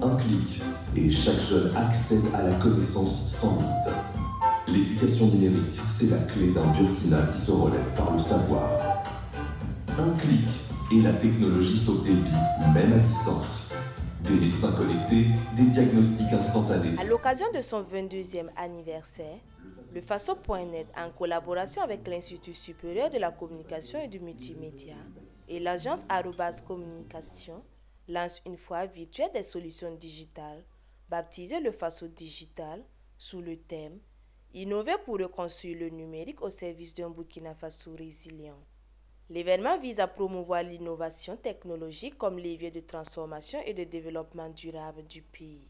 Un clic et chaque jeune accède à la connaissance sans limite. L'éducation numérique, c'est la clé d'un Burkina qui se relève par le savoir. Un clic et la technologie sauve des vies, même à distance. Des médecins connectés, des diagnostics instantanés. À l'occasion de son 22e anniversaire, le FASO.net, en collaboration avec l'Institut supérieur de la communication et du multimédia et l'agence Arobase Communication, lance une foire virtuelle des solutions digitales, baptisée le FASO Digital, sous le thème « Innover pour reconstruire le numérique au service d'un Burkina Faso résilient ». L'événement vise à promouvoir l'innovation technologique comme levier de transformation et de développement durable du pays.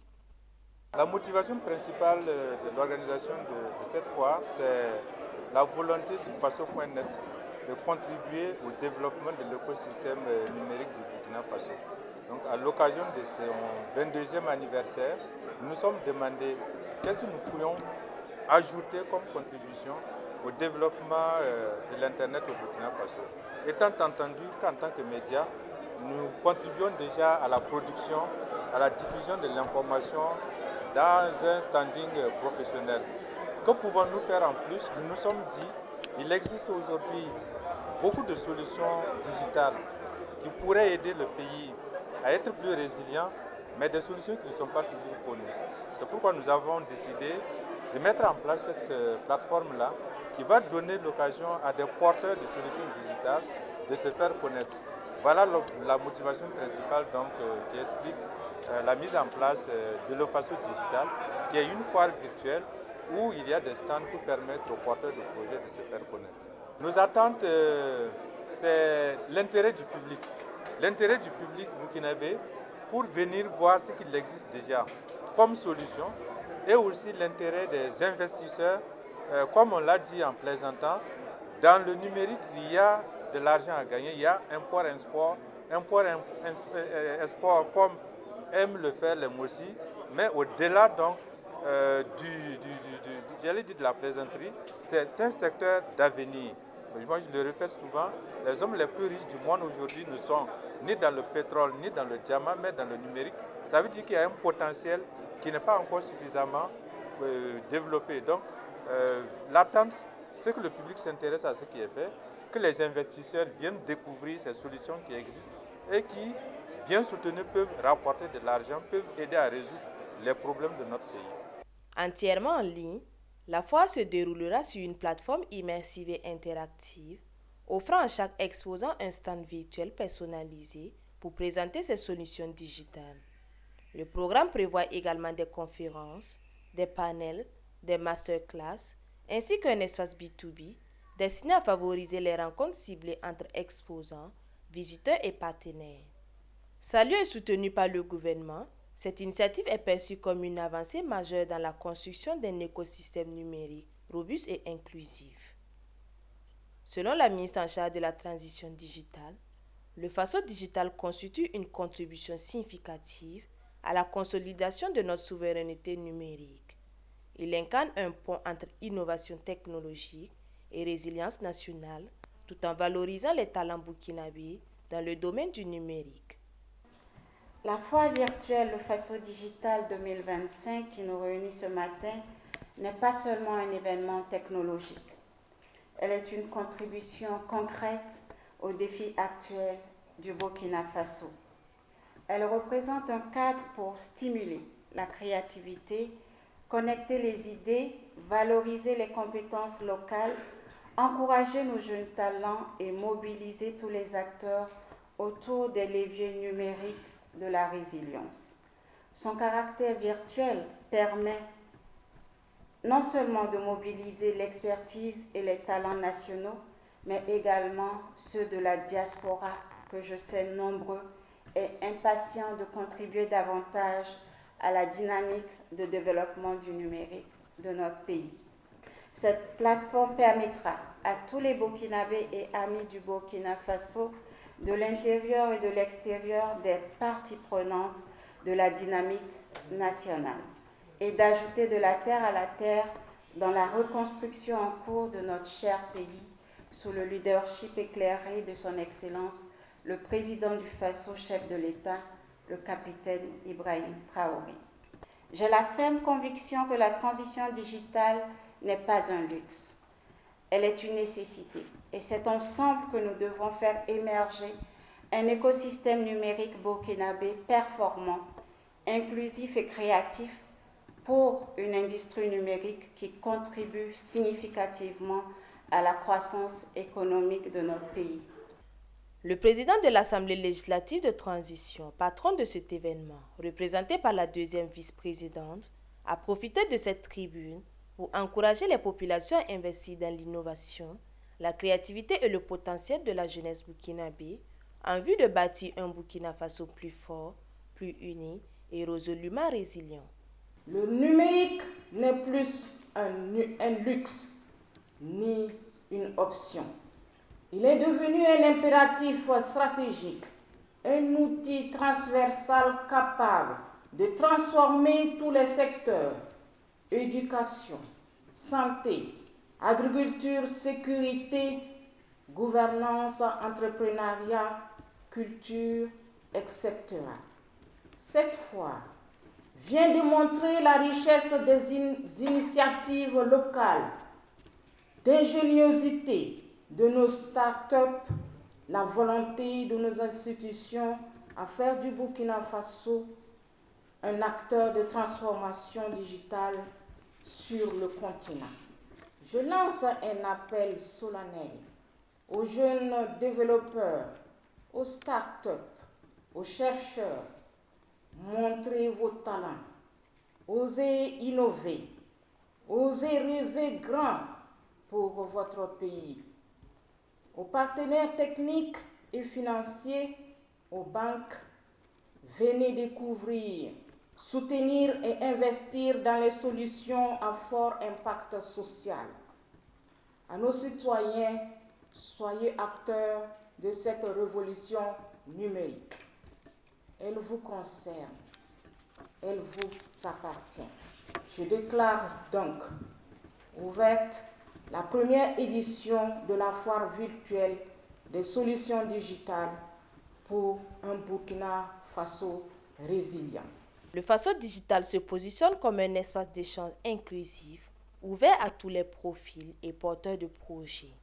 La motivation principale de l'organisation de cette foire, c'est la volonté du FASO.net de contribuer au développement de l'écosystème numérique du Burkina Faso. Donc, à l'occasion de son 22e anniversaire, nous nous sommes demandé qu'est-ce que nous pourrions ajouter comme contribution au développement de l'Internet au Burkina Faso. Étant entendu qu'en tant que média, nous contribuons déjà à la production, à la diffusion de l'information dans un standing professionnel. Que pouvons-nous faire en plus? Nous nous sommes dit qu'il existe aujourd'hui beaucoup de solutions digitales qui pourraient aider le pays à être plus résilient, mais des solutions qui ne sont pas toujours connues. C'est pourquoi nous avons décidé de mettre en place cette plateforme-là qui va donner l'occasion à des porteurs de solutions digitales de se faire connaître. Voilà la motivation principale donc, qui explique la mise en place de l'OFASO Digital, qui est une foire virtuelle où il y a des stands pour permettre aux porteurs de projets de se faire connaître. Nos attentes, c'est l'intérêt du public. L'intérêt du public burkinabé pour venir voir ce qu'il existe déjà comme solution et aussi l'intérêt des investisseurs, comme on l'a dit en plaisantant, dans le numérique, il y a de l'argent à gagner, il y a import-export, export comme aiment le faire les Mossi, mais au-delà donc j'allais dire de la plaisanterie, c'est un secteur d'avenir. Moi je le répète souvent, les hommes les plus riches du monde aujourd'hui ne sont ni dans le pétrole, ni dans le diamant, mais dans le numérique. Ça veut dire qu'il y a un potentiel qui n'est pas encore suffisamment développé. Donc l'attente, c'est que le public s'intéresse à ce qui est fait, que les investisseurs viennent découvrir ces solutions qui existent et qui, bien soutenus, peuvent rapporter de l'argent, peuvent aider à résoudre les problèmes de notre pays. Entièrement en ligne, la foire se déroulera sur une plateforme immersive et interactive, offrant à chaque exposant un stand virtuel personnalisé pour présenter ses solutions digitales. Le programme prévoit également des conférences, des panels, des masterclass, ainsi qu'un espace B2B destiné à favoriser les rencontres ciblées entre exposants, visiteurs et partenaires. Saluée et soutenue par le gouvernement, cette initiative est perçue comme une avancée majeure dans la construction d'un écosystème numérique robuste et inclusif. Selon la ministre en charge de la transition digitale, le FASO Digital constitue une contribution significative à la consolidation de notre souveraineté numérique. Il incarne un pont entre innovation technologique et résilience nationale, tout en valorisant les talents burkinabés dans le domaine du numérique. La foire virtuelle Le FASO Digital 2025 qui nous réunit ce matin n'est pas seulement un événement technologique. Elle est une contribution concrète aux défis actuels du Burkina Faso. Elle représente un cadre pour stimuler la créativité, connecter les idées, valoriser les compétences locales, encourager nos jeunes talents et mobiliser tous les acteurs autour des leviers numériques de la résilience. Son caractère virtuel permet non seulement de mobiliser l'expertise et les talents nationaux, mais également ceux de la diaspora, que je sais nombreux et impatients de contribuer davantage à la dynamique de développement du numérique de notre pays. Cette plateforme permettra à tous les Burkinabés et amis du Burkina Faso, de l'intérieur et de l'extérieur, d'être partie prenante de la dynamique nationale et d'ajouter de la terre à la terre dans la reconstruction en cours de notre cher pays sous le leadership éclairé de son Excellence, le président du Faso, chef de l'État, le capitaine Ibrahim Traoré. J'ai la ferme conviction que la transition digitale n'est pas un luxe. Elle est une nécessité et c'est ensemble que nous devons faire émerger un écosystème numérique burkinabé performant, inclusif et créatif pour une industrie numérique qui contribue significativement à la croissance économique de notre pays. Le président de l'Assemblée législative de transition, patron de cet événement, représenté par la deuxième vice-présidente, a profité de cette tribune pour encourager les populations à investir dans l'innovation, la créativité et le potentiel de la jeunesse burkinabé en vue de bâtir un Burkina Faso plus fort, plus uni et résolument résilient. Le numérique n'est plus un luxe ni une option. Il est devenu un impératif stratégique, un outil transversal capable de transformer tous les secteurs, éducation, santé, agriculture, sécurité, gouvernance, entrepreneuriat, culture, etc. Cette fois, vient démontrer la richesse des initiatives locales, d'ingéniosité de nos start-up, la volonté de nos institutions à faire du Burkina Faso un acteur de transformation digitale sur le continent. Je lance un appel solennel aux jeunes développeurs, aux start-up, aux chercheurs. Montrez vos talents, osez innover, osez rêver grand pour votre pays. Aux partenaires techniques et financiers, aux banques, venez découvrir, soutenir et investir dans les solutions à fort impact social. À nos citoyens, soyez acteurs de cette révolution numérique. Elle vous concerne, elle vous appartient. Je déclare donc ouverte la première édition de la foire virtuelle des solutions digitales pour un Burkina Faso résilient. Le Faso Digital se positionne comme un espace d'échange inclusif, ouvert à tous les profils et porteurs de projets.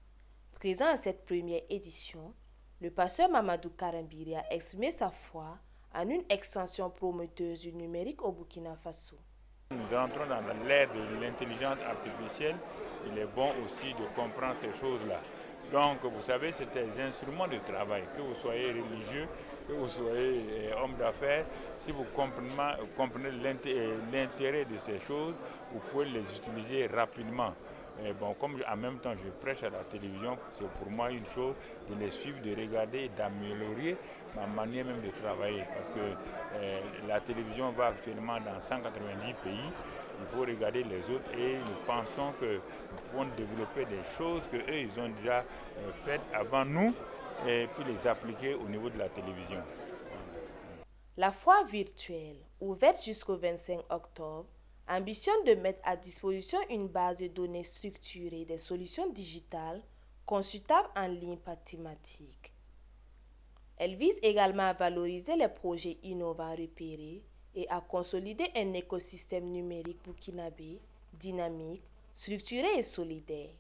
Présent à cette première édition, le pasteur Mamadou Karambiri a exprimé sa foi en une extension prometteuse du numérique au Burkina Faso. Nous entrons dans l'ère de l'intelligence artificielle. Il est bon aussi de comprendre ces choses-là. Donc, vous savez, c'est des instruments de travail. Que vous soyez religieux, que vous soyez homme d'affaires, si vous comprenez l'intérêt de ces choses, vous pouvez les utiliser rapidement. Et bon, comme en même temps je prêche à la télévision, c'est pour moi une chose de les suivre, de regarder et d'améliorer ma manière même de travailler. Parce que la télévision va actuellement dans 190 pays. Il faut regarder les autres et nous pensons que nous pouvons développer des choses qu'eux, ils ont déjà faites avant nous et puis les appliquer au niveau de la télévision. La foire virtuelle, ouverte jusqu'au 25 octobre, ambitionne de mettre à disposition une base de données structurée des solutions digitales consultables en ligne par thématique. Elle vise également à valoriser les projets innovants repérés et à consolider un écosystème numérique burkinabé, dynamique, structuré et solidaire.